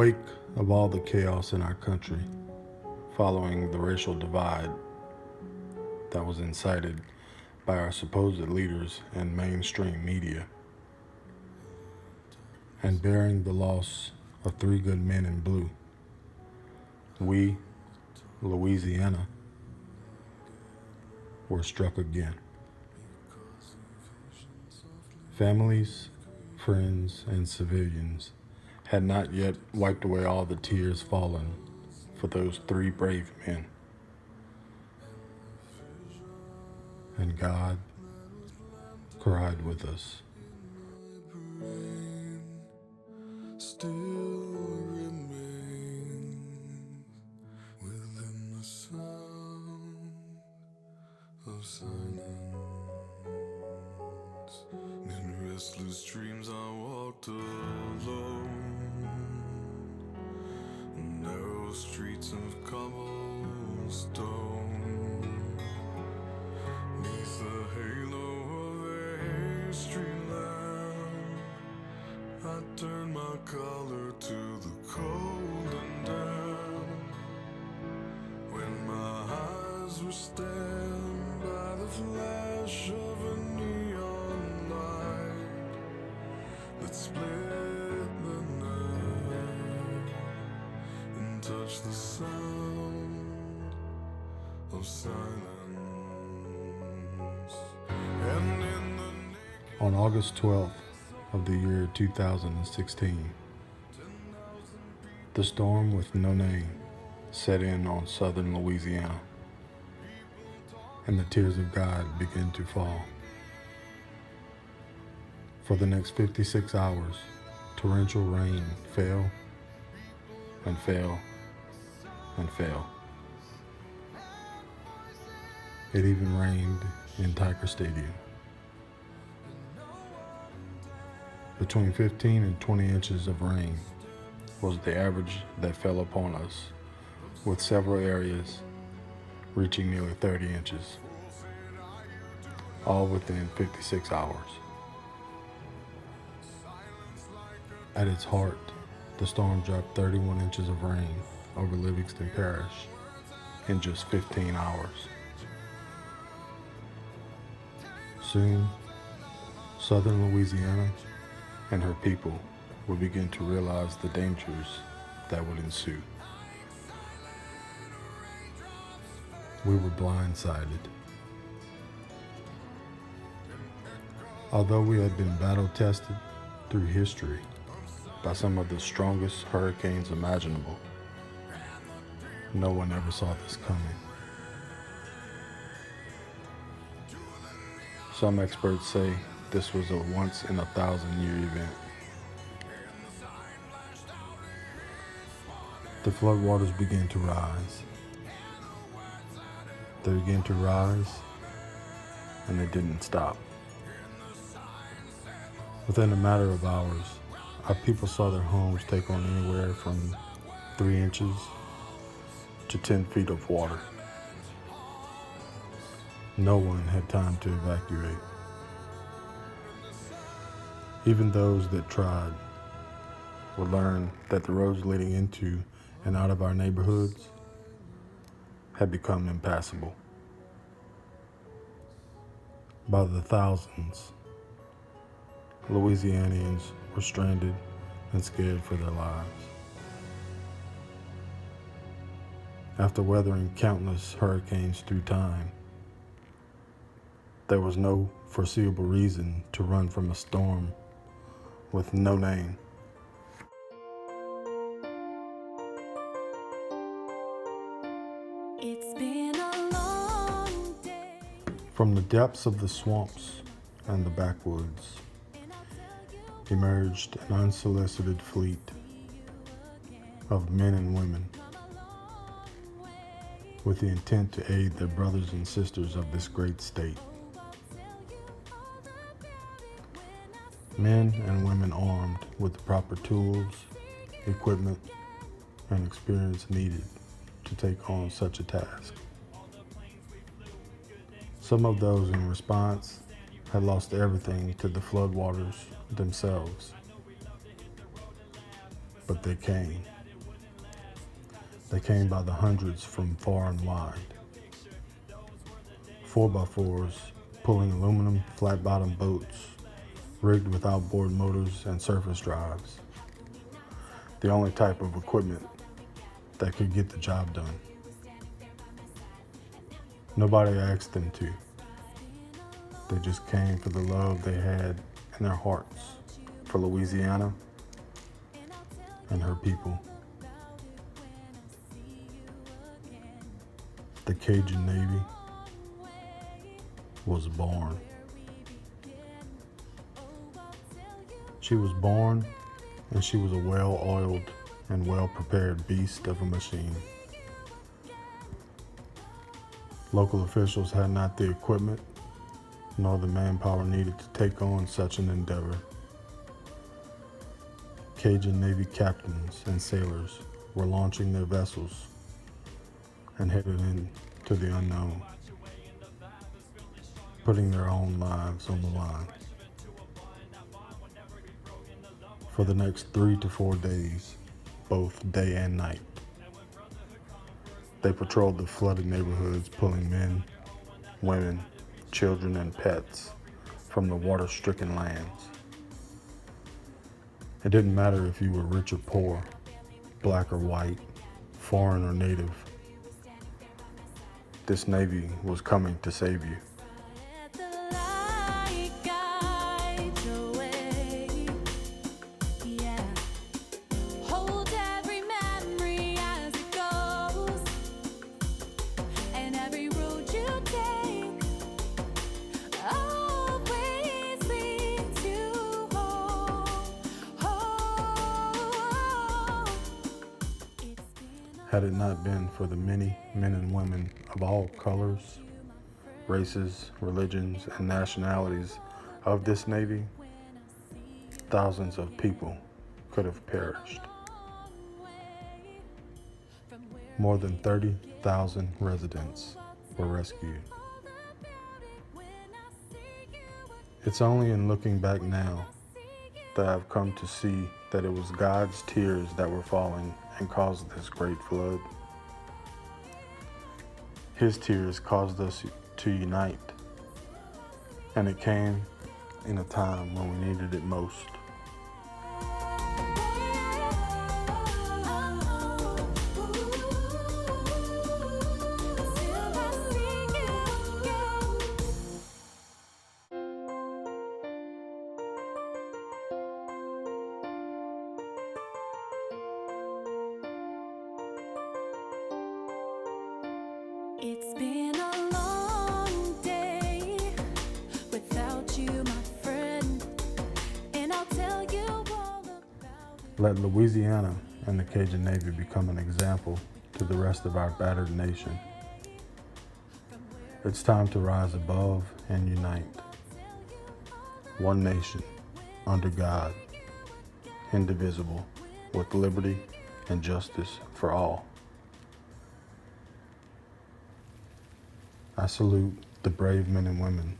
wake of all the chaos in our country, following the racial divide that was incited by our supposed leaders and mainstream media, and bearing the loss of three good men in blue, we, Louisiana, were struck again. Families, friends, and civilians had not yet wiped away all the tears fallen for those three brave men. And God cried with us. Still remains within the sound of silence. In restless dreams I walked alone, narrow streets of cobblestone, neath the halo of a street lamp. I turned my collar to the cold and damp, when my eyes were stabbed by the flash of a neon light that split the night and touched the sound of silence. And in the On August 12th of the year 2016, the storm with no name set in on southern Louisiana, and the tears of God began to fall. For the next 56 hours, torrential rain fell and fell and fell. It even rained in Tiger Stadium. Between 15 and 20 inches of rain was the average that fell upon us, with several areas reaching nearly 30 inches, all within 56 hours. At its heart, the storm dropped 31 inches of rain over Livingston Parish in just 15 hours. Soon, southern Louisiana and her people would begin to realize the dangers that would ensue. We were blindsided. Although we had been battle-tested through history by some of the strongest hurricanes imaginable, no one ever saw this coming. Some experts say this was a once-in-a-thousand-year event. The floodwaters began to rise. They began to rise, and they didn't stop. Within a matter of hours, our people saw their homes take on anywhere from 3 inches to 10 feet of water. No one had time to evacuate. Even those that tried would learn that the roads leading into and out of our neighborhoods had become impassable. By the thousands, Louisianians were stranded and scared for their lives. After weathering countless hurricanes through time, there was no foreseeable reason to run from a storm with no name. It's been a long day. From the depths of the swamps and the backwoods emerged an unsolicited fleet of men and women with the intent to aid their brothers and sisters of this great state. Men and women armed with the proper tools, equipment, and experience needed to take on such a task. Some of those in response had lost everything to the floodwaters themselves, but they came. They came by the hundreds from far and wide. 4x4s pulling aluminum flat-bottom boats rigged with outboard motors and surface drives. The only type of equipment that could get the job done. Nobody asked them to. They just came for the love they had in their hearts for Louisiana and her people. The Cajun Navy was born. She was born, and she was a well-oiled and well-prepared beast of a machine. Local officials had not the equipment nor the manpower needed to take on such an endeavor. Cajun Navy captains and sailors were launching their vessels and headed into the unknown, putting their own lives on the line. For the next 3 to 4 days, both day and night, they patrolled the flooded neighborhoods, pulling men, women, children, and pets from the water-stricken lands. It didn't matter if you were rich or poor, black or white, foreign or native. This Navy was coming to save you. Let the light guide your way. Yeah. Hold every memory as it goes, and every road you take always leads you home. Had it not been for the many men and women of all colors, races, religions, and nationalities of this Navy, thousands of people could have perished. More than 30,000 residents were rescued. It's only in looking back now that I've come to see that it was God's tears that were falling and caused this great flood. His tears caused us to unite, and it came in a time when we needed it most. It's been a long day without you, my friend, and I'll tell you all about it. Let Louisiana and the Cajun Navy become an example to the rest of our battered nation. It's time to rise above and unite. One nation, under God, indivisible, with liberty and justice for all. I salute the brave men and women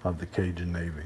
of the Cajun Navy.